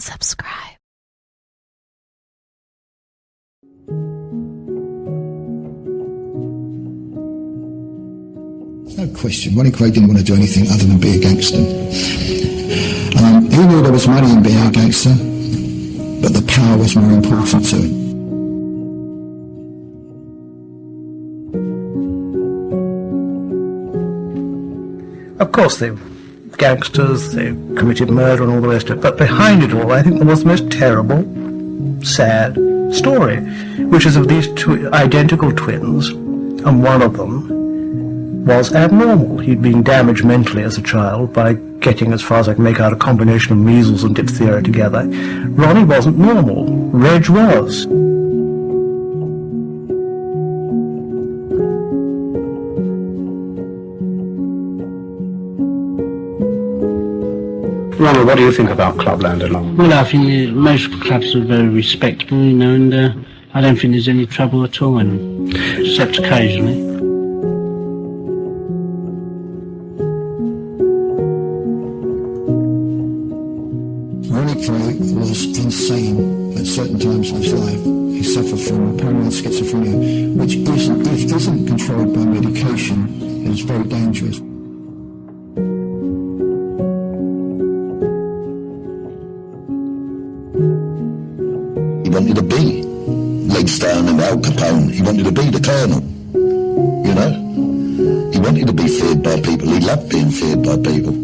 subscribe. No question, Ronnie Kray didn't want to do anything other than be a gangster. He knew there was money in being a gangster, but the power was more important to him. Of course, they were gangsters, they committed murder and all the rest of it, but behind it all, I think there was the most terrible, sad story, which is of these two identical twins, and one of them was abnormal. He'd been damaged mentally as a child by getting, as far as I can make out, a combination of measles and diphtheria together. Ronnie wasn't normal. Reg was. Ronnie, what do you think about Clubland and all? Well, I think most clubs are very respectable, you know, and I don't think there's any trouble at all in them, except occasionally. Ronnie Kray was insane at certain times of his life. He suffered from paranoid schizophrenia, which isn't controlled by medication. It is very dangerous. He wanted to be Legstone and Al Capone. He wanted to be the Colonel, you know. He wanted to be feared by people. He loved being feared by people.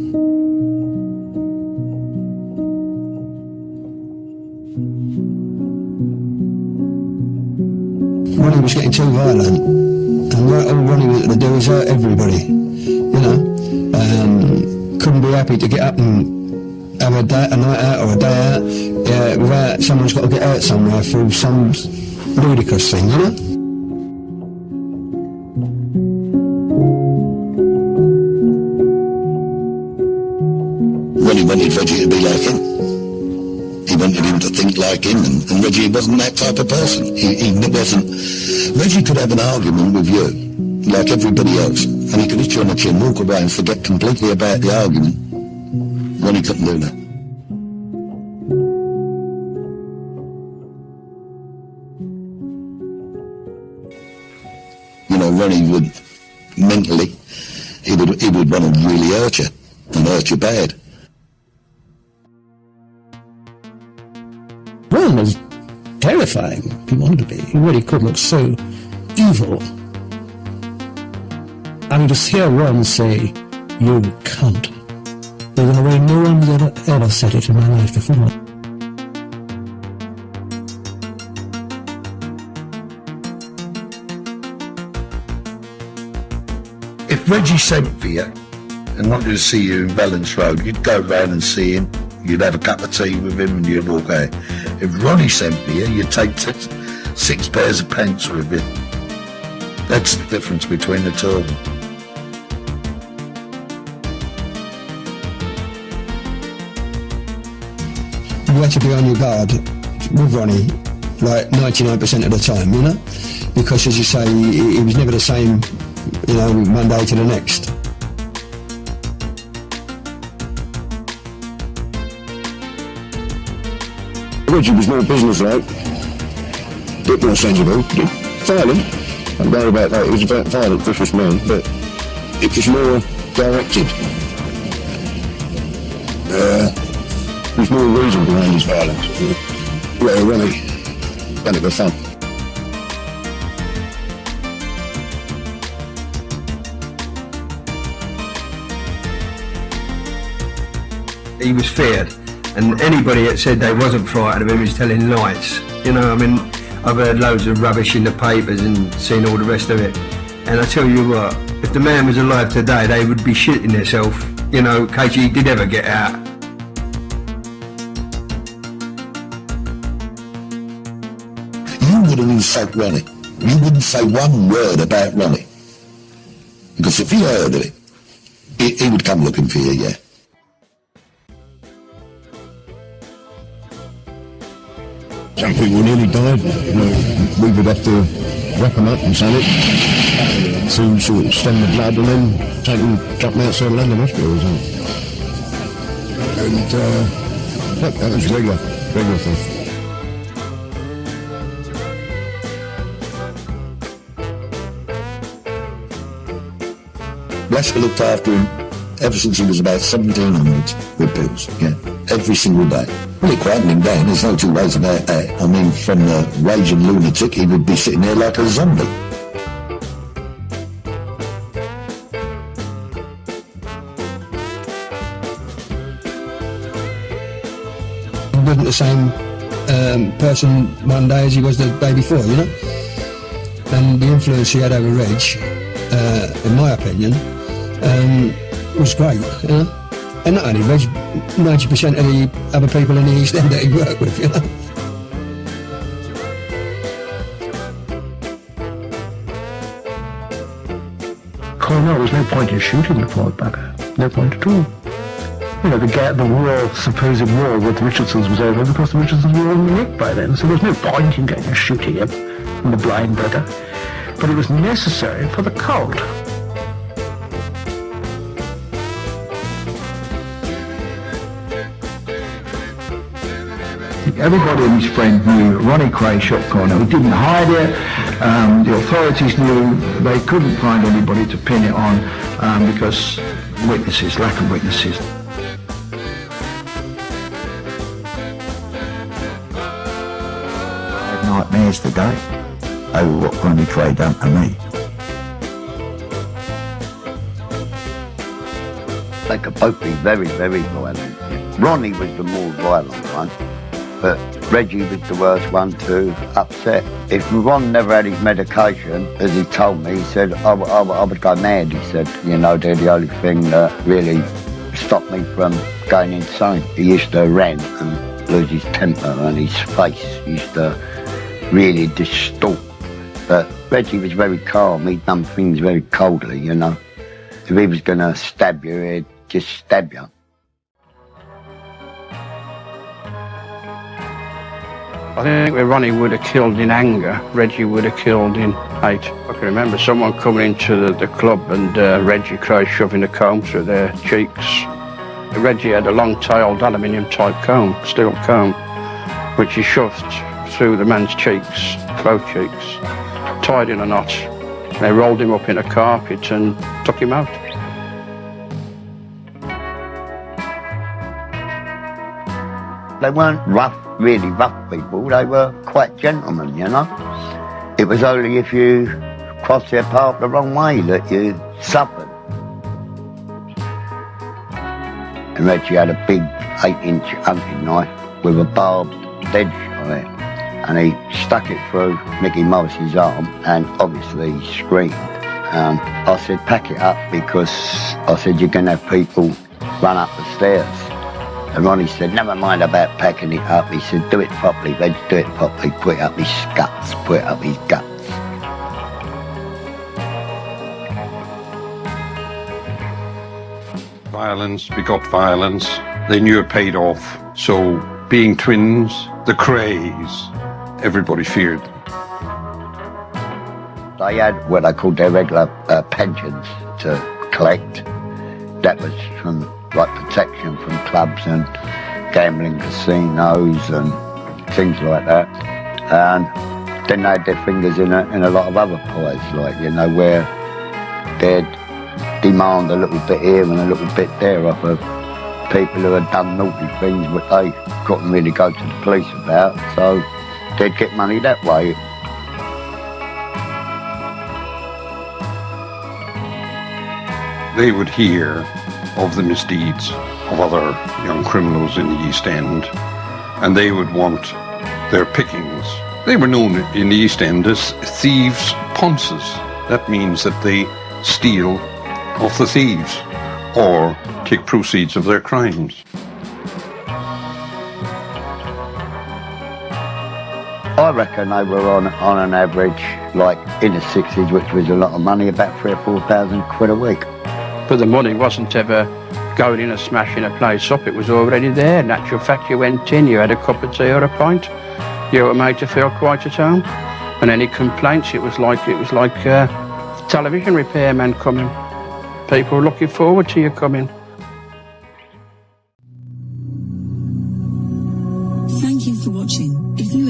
Ronnie was getting too violent, and all Ronnie wanted to do was hurt everybody, you know. Couldn't be happy to get up and have a night out or a day out without someone's got to get hurt somewhere through some ludicrous thing, you know. Ronnie wanted Reggie to be like him. He wanted him to think like him, and Reggie wasn't that type of person. He wasn't. Reggie could have an argument with you, like everybody else, and he could hit you on the chin, walk away and forget completely about the argument. Ronnie couldn't do that. You know, Ronnie would, mentally, he would want to really hurt you, and hurt you bad. Ron was terrifying. He wanted to be. He really could look so evil. I mean, just hear Ron say, "You cunt." There's in a way no one has ever said it in my life before. If Reggie sent for you and wanted to see you in Valence Road, you'd go round and see him, you'd have a cup of tea with him and you'd walk out. If Ronnie sent for you, you'd take six pairs of pants with you. That's the difference between the two of them. You had to be on your guard with Ronnie, like 99% of the time, you know? Because, as you say, he was never the same, you know, one day to the next. Reggie was more businesslike, a bit more sensible, violent. I'm worried about that. He was a very violent, vicious man, but it was more directed. There's more reason behind his violence. Well, Ronnie done it for fun. He was feared, and anybody that said they wasn't frightened of him is telling lies. You know, I mean, I've heard loads of rubbish in the papers and seen all the rest of it. And I tell you what, if the man was alive today, they would be shitting themselves, you know, in case he did ever get out. You wouldn't insult Ronnie. You wouldn't say one word about Ronnie. Because if he heard of it, he would come looking for you, yeah. Some people nearly died. You know, we would have to wrap them up and sell it to sort of stem the blood and then take them, drop them outside London hospitals. And That was regular thing. Leicester looked after him ever since he was about 17 onwards with pills, yeah, every single day. Well, it quietened him down, there's no two ways about that. I mean, from the raging lunatic, he would be sitting there like a zombie. He wasn't the same person one day as he was the day before, you know? And the influence he had over Reg, in my opinion, was great, you know? And not only Reg, 90% of the other people in the East End that he worked with, you know? Cornell, there was no point in shooting the poor bugger. No point at all. You know, the war, supposed war with the Richardsons was over because the Richardsons were all nicked by then, so there was no point in going and shooting him, the blind beggar. But it was necessary for the cult. Everybody and his friend knew Ronnie Kray shot Cornell. He didn't hide it. The authorities knew. They couldn't find anybody to pin it on because witnesses, lack of witnesses. I have nightmares today over what Ronnie Kray done to me. They could both be very, very violent. Ronnie was the more violent one, but Reggie was the worst one to upset. If Ron never had his medication, as he told me, he said, I would go mad. He said, you know, they're the only thing that really stopped me from going insane. He used to rant and lose his temper, and his face used to really distort. But Reggie was very calm. He'd done things very coldly, you know. If he was going to stab you, he'd just stab you. I think where Ronnie would have killed in anger, Reggie would have killed in hate. I can remember someone coming into the club and Reggie Kray shoving a comb through their cheeks. Reggie had a long-tailed aluminium-type comb, steel comb, which he shoved through the man's cheeks, both cheeks, tied in a knot. They rolled him up in a carpet and took him out. They weren't rough, really rough people. They were quite gentlemen, you know. It was only if you crossed their path the wrong way that you suffered. And Reggie had a big 8-inch hunting knife with a barbed edge on it. And he stuck it through Mickey Morris's arm, and obviously he screamed. I said, pack it up, because I said, you're going to have people run up the stairs. And Ronnie said, never mind about packing it up. He said, do it properly, Reg, do it properly. Put it up his guts, put it up his guts. Violence begot violence. They knew it paid off. So, being twins, the Krays, everybody feared them. They had what they called their regular pensions to collect. That was from like protection from clubs and gambling casinos and things like that. And then they had their fingers in a lot of other pies, like, you know, where they'd demand a little bit here and a little bit there off of people who had done naughty things but they couldn't really go to the police about, so they'd get money that way. They would hear of the misdeeds of other young criminals in the East End, and they would want their pickings. They were known in the East End as thieves' ponces. That means that they steal off the thieves or take proceeds of their crimes. I reckon they were on an average, like in the 60s, which was a lot of money, about 3,000 or 4,000 quid a week. But the money wasn't ever going in and smashing a place up. It was already there. In actual fact, you went in, you had a cup of tea or a pint. You were made to feel quite at home. And any complaints, it was like television repairmen coming. People were looking forward to you coming.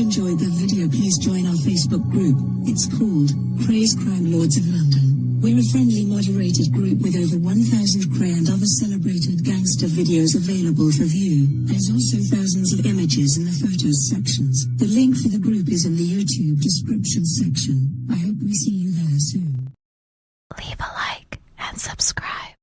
enjoyed the video, please join our Facebook group. It's called Krays Crime Lords of London. We're a friendly moderated group with over 1,000 Kray and other celebrated gangster videos available for view. There's also thousands of images in the photos sections. The link for the group is in the YouTube description section. I hope we see you there soon. Leave a like and subscribe.